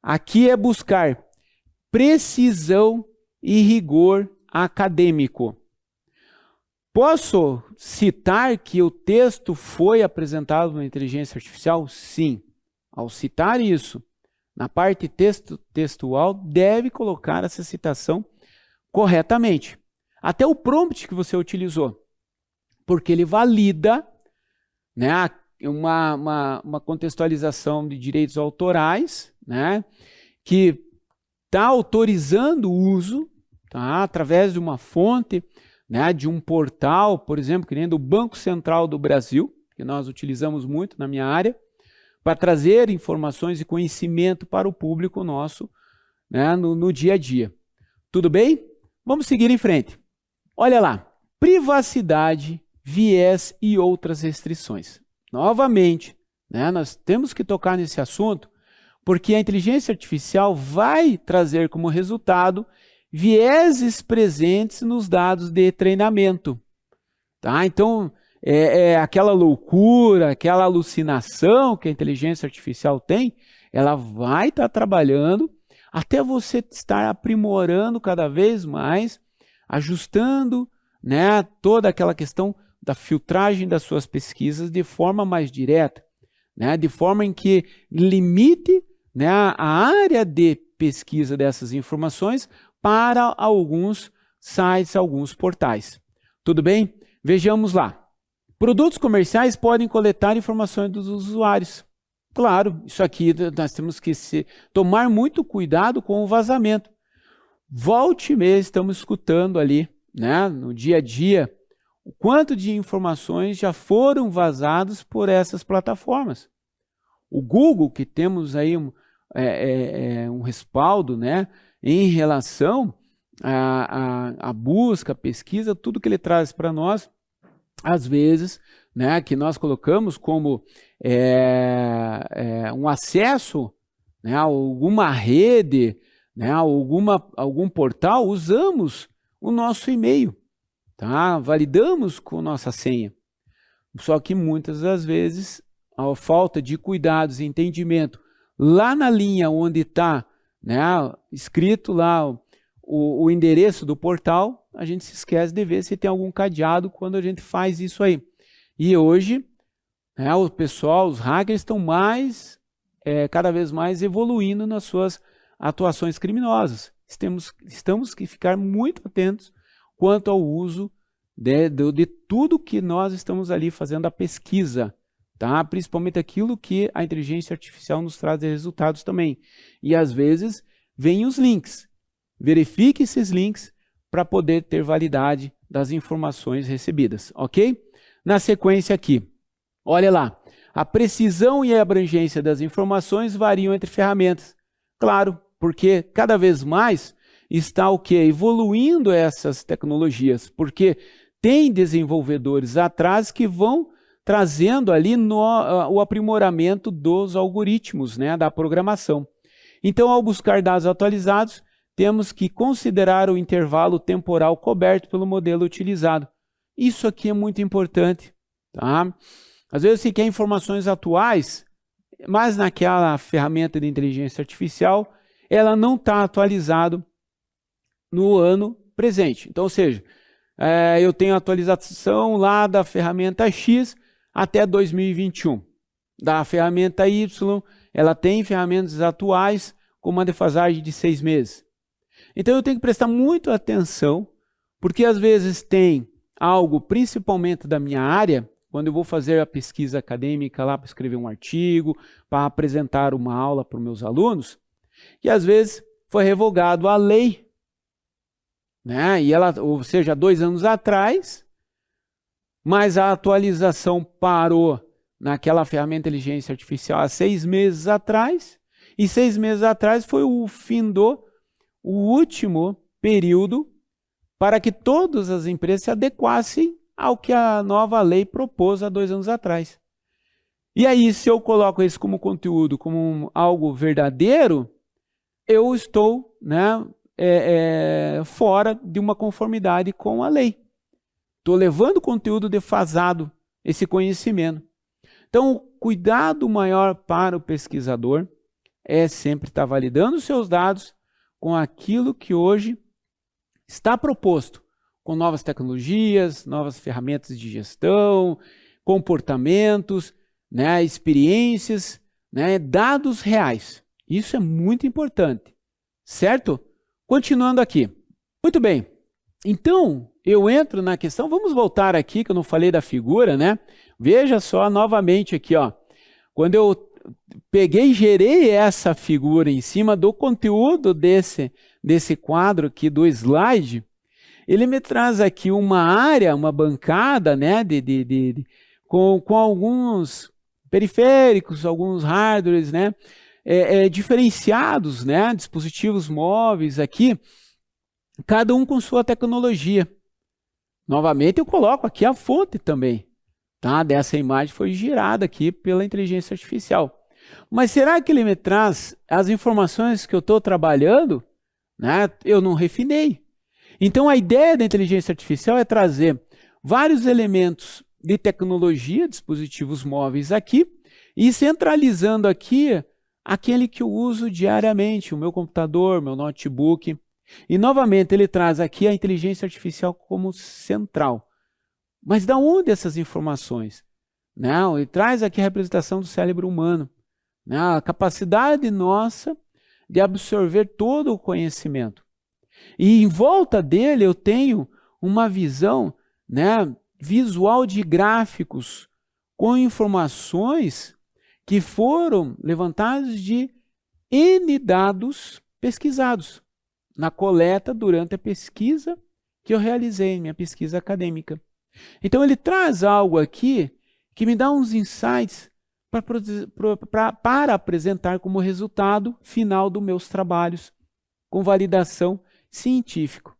Aqui é buscar precisão e rigor acadêmico. Posso citar que o texto foi apresentado na inteligência artificial? Sim. Ao citar isso, na parte textual, deve colocar essa citação corretamente. Até o prompt que você utilizou, porque ele valida, né, uma contextualização de direitos autorais, né, que está autorizando o uso, tá, através de uma fonte, né, de um portal, por exemplo, que nem do Banco Central do Brasil, que nós utilizamos muito na minha área, para trazer informações e conhecimento para o público nosso, né, no dia a dia. Tudo bem? Vamos seguir em frente. Olha lá, privacidade, viés e outras restrições. Novamente, né, nós temos que tocar nesse assunto, porque a inteligência artificial vai trazer como resultado vieses presentes nos dados de treinamento. Tá? Então, aquela loucura, aquela alucinação que a inteligência artificial tem, ela vai estar trabalhando até você estar aprimorando cada vez mais, ajustando, né, toda aquela questão da filtragem das suas pesquisas de forma mais direta, né, de forma em que limite, né, a área de pesquisa dessas informações para alguns sites, alguns portais. Tudo bem? Vejamos lá. Produtos comerciais podem coletar informações dos usuários. Claro, isso aqui nós temos que tomar muito cuidado com o vazamento. Volte e meia estamos escutando ali, né, no dia a dia, o quanto de informações já foram vazadas por essas plataformas. O Google, que temos aí um respaldo, né, em relação à busca, à pesquisa, tudo que ele traz para nós, às vezes, né, que nós colocamos como um acesso, né, a alguma rede, né, algum portal, usamos o nosso e-mail, tá? Validamos com nossa senha. Só que muitas das vezes, a falta de cuidados e entendimento, lá na linha onde está, né, escrito lá o endereço do portal, a gente se esquece de ver se tem algum cadeado quando a gente faz isso aí. E hoje, né, o pessoal, os hackers estão cada vez mais evoluindo nas suas atuações criminosas. Temos que ficar muito atentos quanto ao uso de tudo que nós estamos ali fazendo a pesquisa, tá? Principalmente aquilo que a inteligência artificial nos traz de resultados também. E às vezes vêm os links. Verifique esses links para poder ter validade das informações recebidas, ok? Na sequência aqui, olha lá, a precisão e a abrangência das informações variam entre ferramentas. Claro, porque cada vez mais está o quê? Evoluindo essas tecnologias, porque tem desenvolvedores atrás que vão trazendo ali o aprimoramento dos algoritmos, né, da programação. Então, ao buscar dados atualizados, temos que considerar o intervalo temporal coberto pelo modelo utilizado. Isso aqui é muito importante, tá? Às vezes você quer informações atuais, mas naquela ferramenta de inteligência artificial, ela não está atualizada no ano presente. Então, ou seja, eu tenho a atualização lá da ferramenta X até 2021. Da ferramenta Y, ela tem ferramentas atuais com uma defasagem de 6 meses. Então, eu tenho que prestar muita atenção, porque às vezes tem algo, principalmente da minha área, quando eu vou fazer a pesquisa acadêmica lá para escrever um artigo, para apresentar uma aula para os meus alunos, que às vezes foi revogado a lei, né? E ela, ou seja, 2 anos atrás, mas a atualização parou naquela ferramenta de inteligência artificial há 6 meses atrás, e 6 meses atrás foi o último período para que todas as empresas se adequassem ao que a nova lei propôs há 2 anos atrás. E aí, se eu coloco isso como conteúdo, como algo verdadeiro, eu estou, né, fora de uma conformidade com a lei. Estou levando conteúdo defasado, esse conhecimento. Então, o cuidado maior para o pesquisador é sempre estar validando os seus dados com aquilo que hoje está proposto, com novas tecnologias, novas ferramentas de gestão, comportamentos, né, experiências, né, dados reais. Isso é muito importante, certo? Continuando aqui. Muito bem. Então, eu entro na questão, vamos voltar aqui, que eu não falei da figura, né? Veja só novamente aqui, ó. Quando eu peguei e gerei essa figura em cima do conteúdo desse quadro aqui, do slide, ele me traz aqui uma área, uma bancada, né, com alguns periféricos, alguns hardwares, né, diferenciados, né, dispositivos móveis aqui, cada um com sua tecnologia. Novamente eu coloco aqui a fonte também, tá? Dessa imagem foi gerada aqui pela inteligência artificial. Mas será que ele me traz as informações que eu estou trabalhando? né? Eu não refinei. Então, a ideia da inteligência artificial é trazer vários elementos de tecnologia, dispositivos móveis aqui, e centralizando aqui aquele que eu uso diariamente, o meu computador, meu notebook. E, novamente, ele traz aqui a inteligência artificial como central. Mas de onde essas informações? Não, ele traz aqui a representação do cérebro humano, né? A capacidade nossa de absorver todo o conhecimento. E em volta dele eu tenho uma visão, né, visual de gráficos com informações que foram levantados de N dados pesquisados na coleta durante a pesquisa que eu realizei, minha pesquisa acadêmica. Então ele traz algo aqui que me dá uns insights para apresentar como resultado final dos meus trabalhos com validação científica.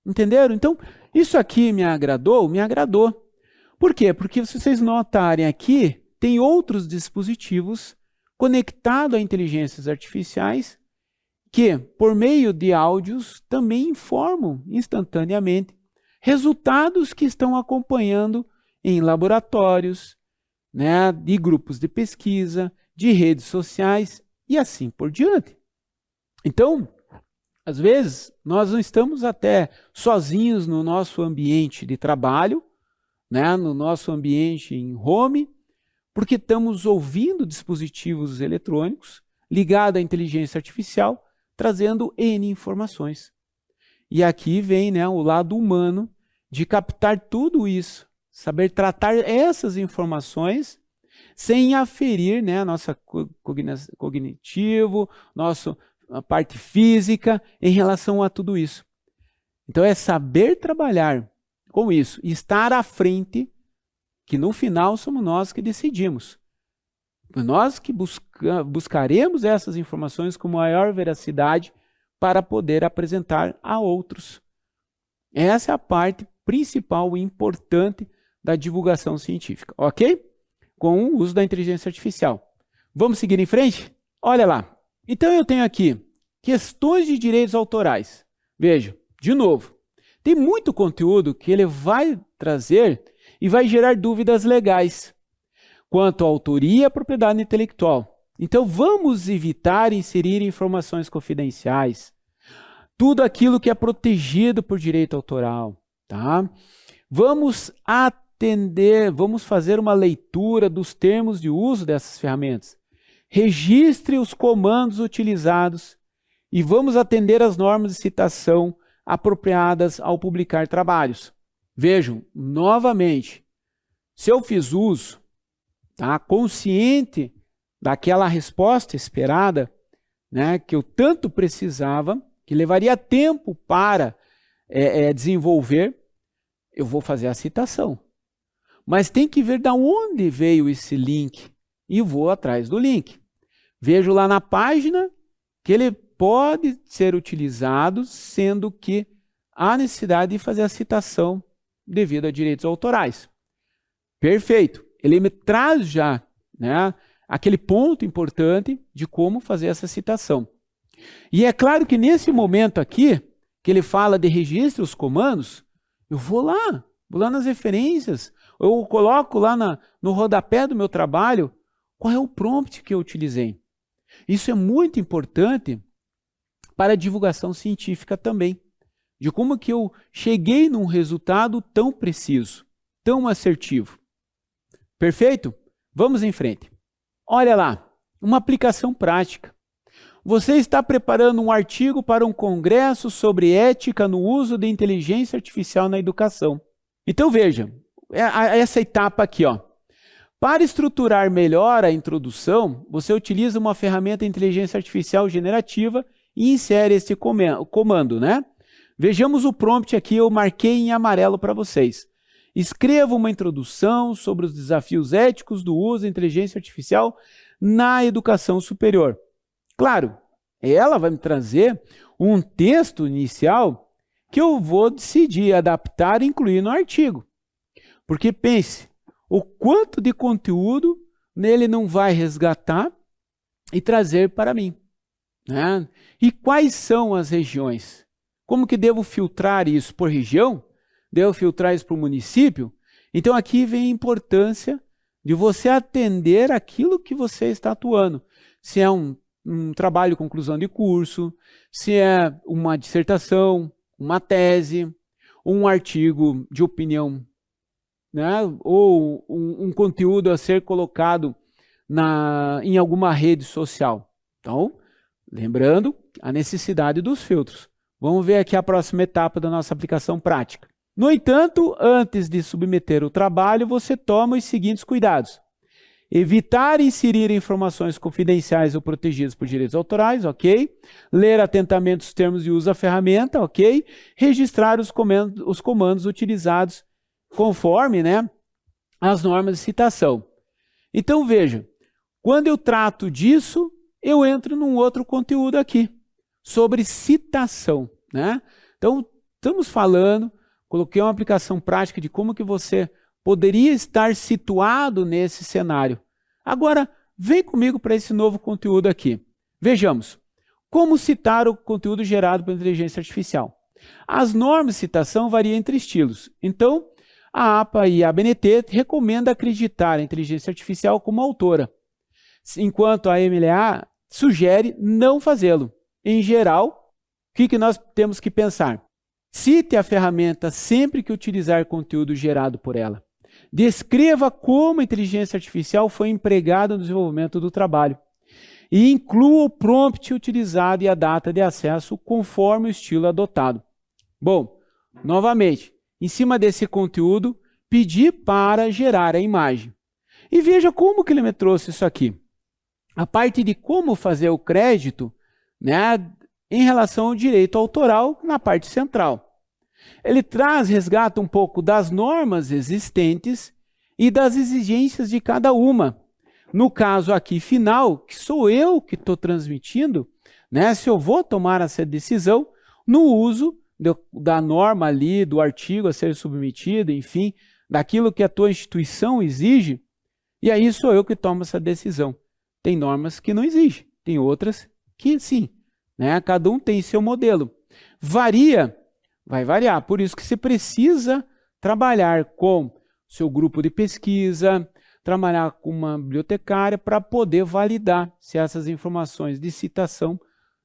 Entenderam? Então, isso aqui me agradou? Me agradou. Por quê? Porque se vocês notarem aqui, tem outros dispositivos conectados a inteligências artificiais que, por meio de áudios, também informam instantaneamente resultados que estão acompanhando em laboratórios, né, de grupos de pesquisa, de redes sociais e assim por diante. Então, às vezes, nós não estamos até sozinhos no nosso ambiente de trabalho, né, no nosso ambiente em home, porque estamos ouvindo dispositivos eletrônicos ligados à inteligência artificial, trazendo N informações. E aqui vem, né, o lado humano de captar tudo isso, saber tratar essas informações sem aferir, né, nossa cognitivo, nossa parte física em relação a tudo isso. Então é saber trabalhar com isso e estar à frente, que no final somos nós que decidimos. Nós que buscaremos essas informações com maior veracidade para poder apresentar a outros. Essa é a parte principal e importante da divulgação científica, ok? Com o uso da inteligência artificial. Vamos seguir em frente? Olha lá. Então eu tenho aqui questões de direitos autorais. Veja, de novo, tem muito conteúdo que ele vai trazer e vai gerar dúvidas legais quanto à autoria e à propriedade intelectual. Então vamos evitar inserir informações confidenciais, tudo aquilo que é protegido por direito autoral, tá? Vamos fazer uma leitura dos termos de uso dessas ferramentas. Registre os comandos utilizados e vamos atender às normas de citação apropriadas ao publicar trabalhos. Vejam, novamente, se eu fiz uso, tá, consciente daquela resposta esperada, né, que eu tanto precisava, que levaria tempo para desenvolver, eu vou fazer a citação. Mas tem que ver de onde veio esse link e vou atrás do link. Vejo lá na página que ele pode ser utilizado, sendo que há necessidade de fazer a citação devido a direitos autorais. Perfeito. Ele me traz já, né, aquele ponto importante de como fazer essa citação. E é claro que nesse momento aqui, que ele fala de registro os comandos, eu vou lá nas referências, eu coloco lá no rodapé do meu trabalho qual é o prompt que eu utilizei. Isso é muito importante para a divulgação científica também, de como que eu cheguei num resultado tão preciso, tão assertivo. Perfeito? Vamos em frente. Olha lá, uma aplicação prática. Você está preparando um artigo para um congresso sobre ética no uso de inteligência artificial na educação. Então veja, essa etapa aqui, ó. Para estruturar melhor a introdução, você utiliza uma ferramenta de inteligência artificial generativa e insere esse comando, né? Vejamos o prompt aqui, eu marquei em amarelo para vocês. Escreva uma introdução sobre os desafios éticos do uso da inteligência artificial na educação superior. Claro, ela vai me trazer um texto inicial que eu vou decidir adaptar e incluir no artigo. Porque pense, o quanto de conteúdo nele não vai resgatar e trazer para mim. né? E quais são as regiões? Como que devo filtrar isso por região? Devo filtrar isso por município? Então aqui vem a importância de você atender aquilo que você está atuando. Se é um trabalho de conclusão de curso, se é uma dissertação, uma tese, um artigo de opinião, né? Ou um conteúdo a ser colocado em alguma rede social. Então, lembrando a necessidade dos filtros. Vamos ver aqui a próxima etapa da nossa aplicação prática. No entanto, antes de submeter o trabalho, você toma os seguintes cuidados. Evitar inserir informações confidenciais ou protegidas por direitos autorais, ok? Ler atentamente os termos de uso da ferramenta, ok? Registrar os comandos utilizados conforme, né, as normas de citação. Então, veja, quando eu trato disso, eu entro num outro conteúdo aqui, sobre citação, né? Então, estamos falando, coloquei uma aplicação prática de como que você poderia estar situado nesse cenário. Agora, vem comigo para esse novo conteúdo aqui. Vejamos, como citar o conteúdo gerado pela inteligência artificial. As normas de citação variam entre estilos. Então, a APA e a ABNT recomendam acreditar a inteligência artificial como autora, enquanto a MLA sugere não fazê-lo. Em geral, o que nós temos que pensar? Cite a ferramenta sempre que utilizar conteúdo gerado por ela. Descreva como a inteligência artificial foi empregada no desenvolvimento do trabalho. E inclua o prompt utilizado e a data de acesso conforme o estilo adotado. Bom, novamente, em cima desse conteúdo, pedi para gerar a imagem. E veja como que ele me trouxe isso aqui. A parte de como fazer o crédito, né, em relação ao direito autoral na parte central. Ele resgata um pouco das normas existentes e das exigências de cada uma. No caso aqui final, que sou eu que estou transmitindo, né, se eu vou tomar essa decisão no uso da norma ali, do artigo a ser submetido, enfim, daquilo que a tua instituição exige, e aí sou eu que tomo essa decisão. Tem normas que não exigem, tem outras que sim, né? Cada um tem seu modelo. Vai variar, por isso que você precisa trabalhar com seu grupo de pesquisa, trabalhar com uma bibliotecária para poder validar se essas informações de citação,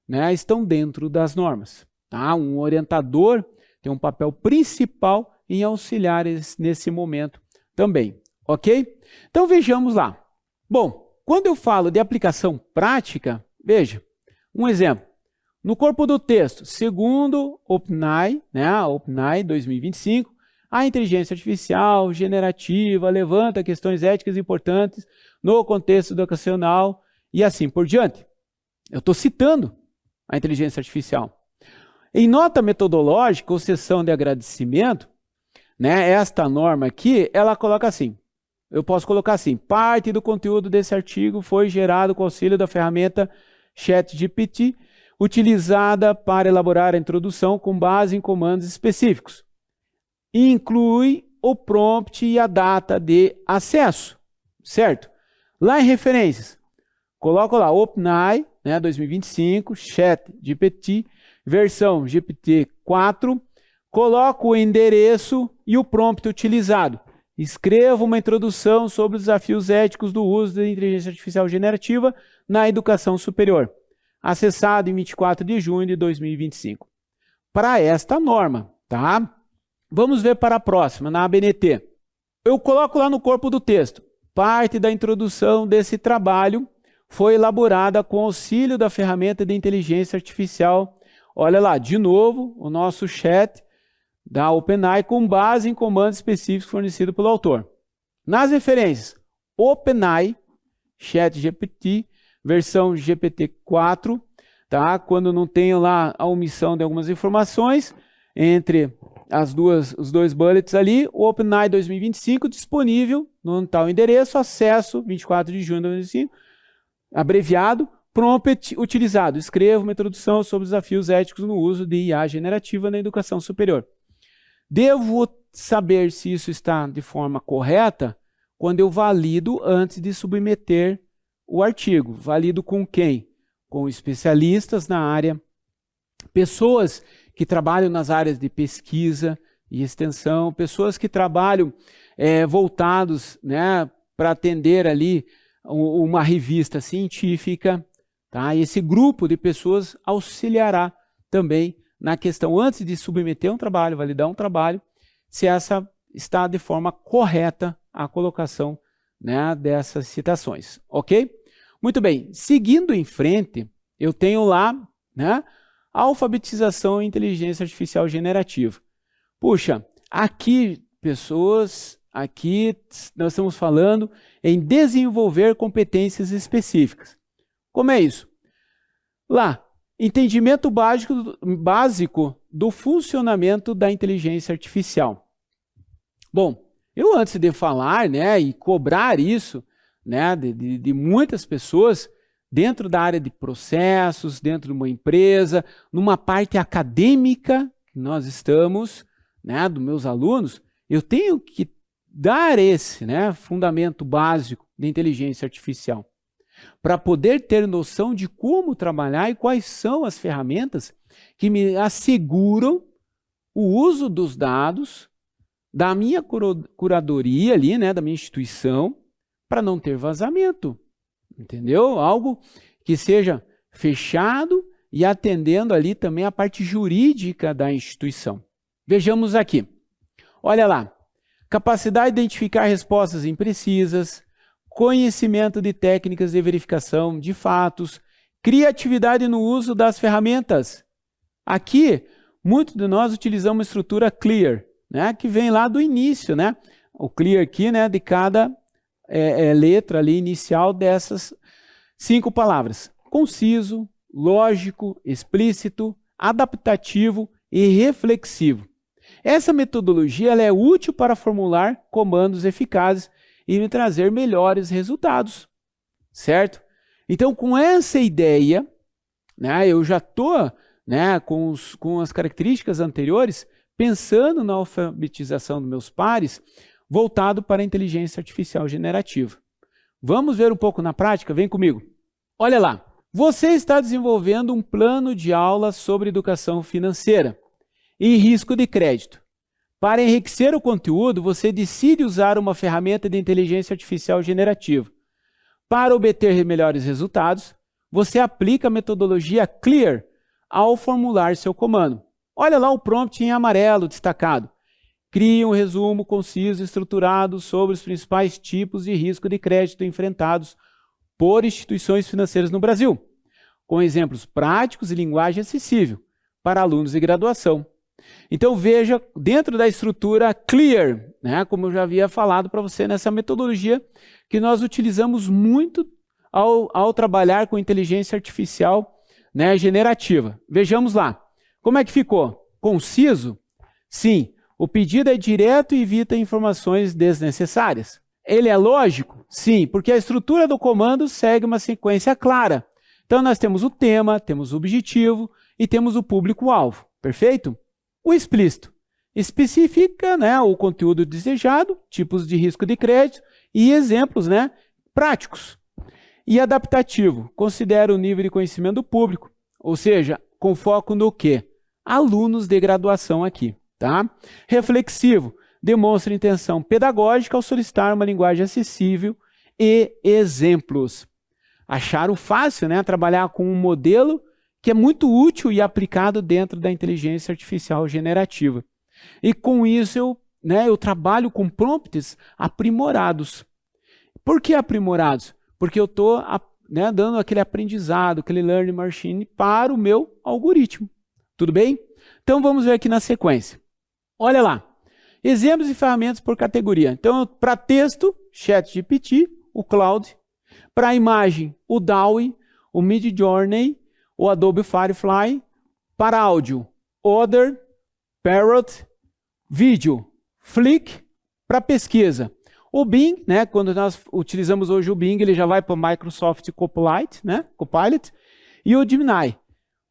né, estão dentro das normas. Tá? Um orientador tem um papel principal em auxiliar nesse momento também, ok? Então vejamos lá. Bom, quando eu falo de aplicação prática, veja, um exemplo. No corpo do texto, segundo OpenAI, né, a OpenAI 2025, a inteligência artificial generativa levanta questões éticas importantes no contexto educacional e assim por diante. Eu estou citando a inteligência artificial. Em nota metodológica ou sessão de agradecimento, né, esta norma aqui, ela coloca assim, eu posso colocar assim, parte do conteúdo desse artigo foi gerado com auxílio da ferramenta ChatGPT, utilizada para elaborar a introdução com base em comandos específicos. Inclui o prompt e a data de acesso, certo? Lá em referências, coloco lá OpenAI, né, 2025, ChatGPT, versão GPT-4, coloco o endereço e o prompt utilizado. Escreva uma introdução sobre os desafios éticos do uso da inteligência artificial generativa na educação superior. Acessado em 24 de junho de 2025. Para esta norma, tá? Vamos ver para a próxima, na ABNT. Eu coloco lá no corpo do texto. Parte da introdução desse trabalho foi elaborada com auxílio da ferramenta de inteligência artificial. Olha lá, de novo, o nosso chat da OpenAI com base em comandos específicos fornecidos pelo autor. Nas referências, OpenAI, ChatGPT, versão GPT-4, tá? Quando não tenho lá a omissão de algumas informações, entre os dois bullets ali, o OpenAI 2025 disponível no tal endereço, acesso 24 de junho de 2025, abreviado, prompt utilizado. Escreva uma introdução sobre os desafios éticos no uso de IA generativa na educação superior. Devo saber se isso está de forma correta quando eu valido antes de submeter o artigo. Valido com quem? com especialistas na área, pessoas que trabalham nas áreas de pesquisa e extensão, pessoas que trabalham voltados, né, para atender ali uma revista científica. Tá? E esse grupo de pessoas auxiliará também na questão, antes de submeter um trabalho, validar um trabalho, se essa está de forma correta a colocação, né, dessas citações. Ok? Muito bem. Seguindo em frente, eu tenho lá, né, alfabetização e inteligência artificial generativa. Puxa, aqui, pessoas, aqui nós estamos falando em desenvolver competências específicas. Como é isso? Lá, entendimento básico do funcionamento da inteligência artificial. Bom, eu antes de falar, né, e cobrar isso, né, de muitas pessoas dentro da área de processos, dentro de uma empresa, numa parte acadêmica que nós estamos, né, dos meus alunos, eu tenho que dar esse, né, fundamento básico de inteligência artificial para poder ter noção de como trabalhar e quais são as ferramentas que me asseguram o uso dos dados da minha curadoria ali, né, da minha instituição, para não ter vazamento, entendeu? Algo que seja fechado e atendendo ali também a parte jurídica da instituição. Vejamos aqui. Olha lá. Capacidade de identificar respostas imprecisas, conhecimento de técnicas de verificação de fatos, criatividade no uso das ferramentas. Aqui, muitos de nós utilizamos a estrutura CLEAR, né, que vem lá do início, né? O CLEAR aqui, né, de cada letra ali inicial dessas 5 palavras. Conciso, lógico, explícito, adaptativo e reflexivo. Essa metodologia ela é útil para formular comandos eficazes e me trazer melhores resultados, certo? Então, com essa ideia, né, eu já estou, né, com as características anteriores, pensando na alfabetização dos meus pares, voltado para a inteligência artificial generativa. Vamos ver um pouco na prática? Vem comigo. Olha lá. Você está desenvolvendo um plano de aula sobre educação financeira e risco de crédito. Para enriquecer o conteúdo, você decide usar uma ferramenta de inteligência artificial generativa. Para obter melhores resultados, você aplica a metodologia CLEAR ao formular seu comando. Olha lá o prompt em amarelo destacado. Crie um resumo conciso e estruturado sobre os principais tipos de risco de crédito enfrentados por instituições financeiras no Brasil, com exemplos práticos e linguagem acessível para alunos de graduação. Então veja, dentro da estrutura CLEAR, né, como eu já havia falado para você nessa metodologia, que nós utilizamos muito ao trabalhar com inteligência artificial, né, generativa. Vejamos lá. Como é que ficou? Conciso? Sim. O pedido é direto e evita informações desnecessárias. Ele é lógico? Sim, porque a estrutura do comando segue uma sequência clara. Então nós temos o tema, temos o objetivo e temos o público-alvo. Perfeito? O explícito especifica, né, o conteúdo desejado, tipos de risco de crédito e exemplos, né, práticos. E adaptativo considera o nível de conhecimento do público, ou seja, com foco no quê? Alunos de graduação aqui. Tá? Reflexivo demonstra intenção pedagógica ao solicitar uma linguagem acessível e exemplos. Acharam fácil, né, trabalhar com um modelo que é muito útil e aplicado dentro da inteligência artificial generativa. E com isso eu trabalho com prompts aprimorados. Por que aprimorados? Porque eu estou, né, dando aquele aprendizado, aquele learning machine para o meu algoritmo. Tudo bem? Então vamos ver aqui na sequência. Olha lá, exemplos e ferramentas por categoria. Então, para texto, ChatGPT, o Claude. Para imagem, o DALL-E, o Midjourney, o Adobe Firefly. Para áudio, Other, Parrot. Vídeo, Flick. Para pesquisa, o Bing, né? Quando nós utilizamos hoje o Bing, ele já vai para o Microsoft Copilot, né? Copilot. E o Gemini.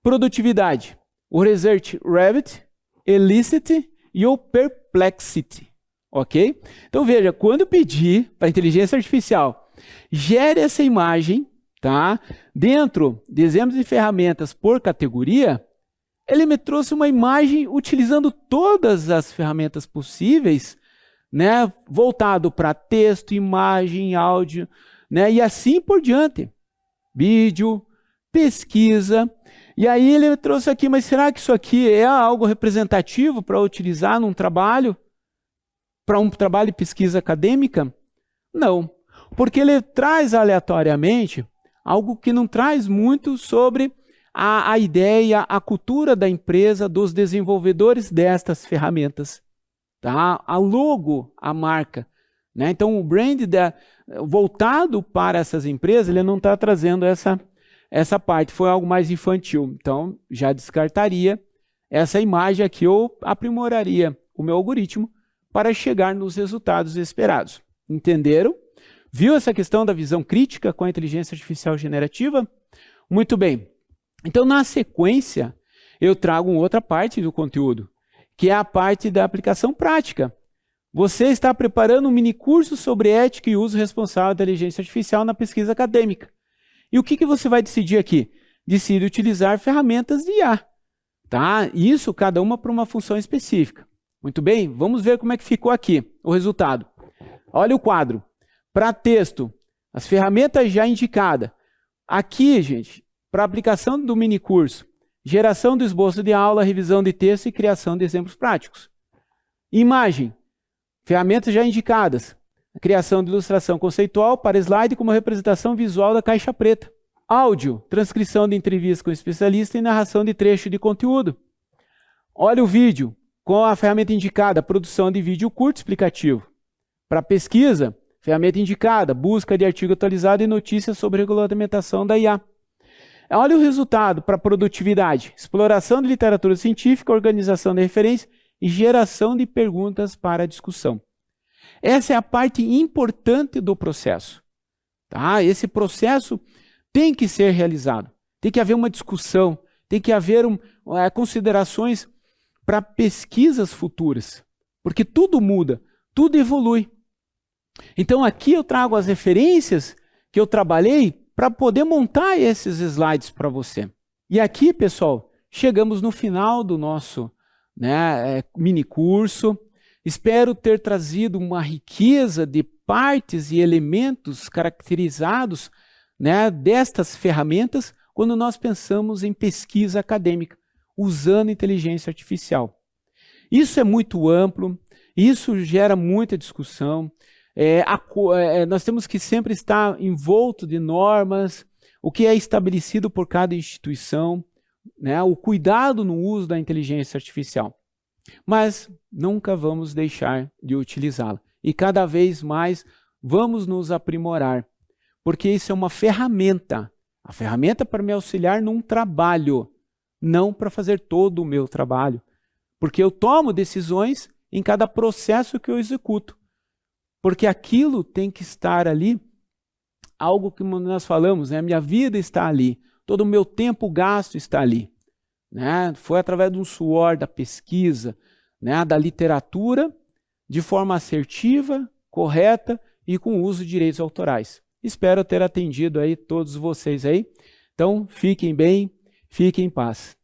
Produtividade, o Research Rabbit, Elicit e o Perplexity, ok? Então veja, quando eu pedi para a inteligência artificial, gere essa imagem, tá? Dentro de exemplos de ferramentas por categoria, ele me trouxe uma imagem utilizando todas as ferramentas possíveis, né? Voltado para texto, imagem, áudio, né? E assim por diante. Vídeo, pesquisa. E aí ele me trouxe aqui, mas será que isso aqui é algo representativo para utilizar num trabalho? Para um trabalho de pesquisa acadêmica? Não, porque ele traz aleatoriamente algo que não traz muito sobre a ideia, a cultura da empresa, dos desenvolvedores destas ferramentas. Tá? A logo, a marca. Né? Então, o brand voltado para essas empresas, ele não está trazendo essa parte. Foi algo mais infantil. Então, já descartaria essa imagem aqui ou aprimoraria o meu algoritmo para chegar nos resultados esperados. Entenderam? Viu essa questão da visão crítica com a inteligência artificial generativa? Muito bem. Então, na sequência, eu trago uma outra parte do conteúdo, que é a parte da aplicação prática. Você está preparando um minicurso sobre ética e uso responsável da inteligência artificial na pesquisa acadêmica. E o que você vai decidir aqui? Decide utilizar ferramentas de IA. Tá? Isso, cada uma para uma função específica. Muito bem, vamos ver como é que ficou aqui o resultado. Olha o quadro. Para texto, as ferramentas já indicadas. Aqui, gente, para aplicação do minicurso, geração do esboço de aula, revisão de texto e criação de exemplos práticos. Imagem, ferramentas já indicadas. A criação de ilustração conceitual para slide como representação visual da caixa preta. Áudio, transcrição de entrevista com especialista e narração de trecho de conteúdo. Olha o vídeo, com a ferramenta indicada, produção de vídeo curto explicativo. Para pesquisa, ferramenta indicada, busca de artigo atualizado e notícias sobre regulamentação da IA. Olha o resultado para produtividade, exploração de literatura científica, organização de referência e geração de perguntas para discussão. Essa é a parte importante do processo. Tá? Esse processo tem que ser realizado, tem que haver uma discussão, tem que haver considerações para pesquisas futuras, porque tudo muda, tudo evolui. Então aqui eu trago as referências que eu trabalhei para poder montar esses slides para você. E aqui, pessoal, chegamos no final do nosso mini curso. Espero ter trazido uma riqueza de partes e elementos caracterizados destas ferramentas quando nós pensamos em pesquisa acadêmica, usando inteligência artificial. Isso é muito amplo, isso gera muita discussão. Nós temos que sempre estar envolto de normas, o que é estabelecido por cada instituição, o cuidado no uso da inteligência artificial. Mas nunca vamos deixar de utilizá-la. E cada vez mais vamos nos aprimorar, porque isso é uma ferramenta. A ferramenta para me auxiliar num trabalho, não para fazer todo o meu trabalho. Porque eu tomo decisões em cada processo que eu executo. Porque aquilo tem que estar ali, algo que nós falamos, a minha vida está ali, todo o meu tempo gasto está ali. Foi através de um suor da pesquisa, da literatura, de forma assertiva, correta e com uso de direitos autorais. Espero ter atendido aí todos vocês aí. Então, fiquem bem, fiquem em paz.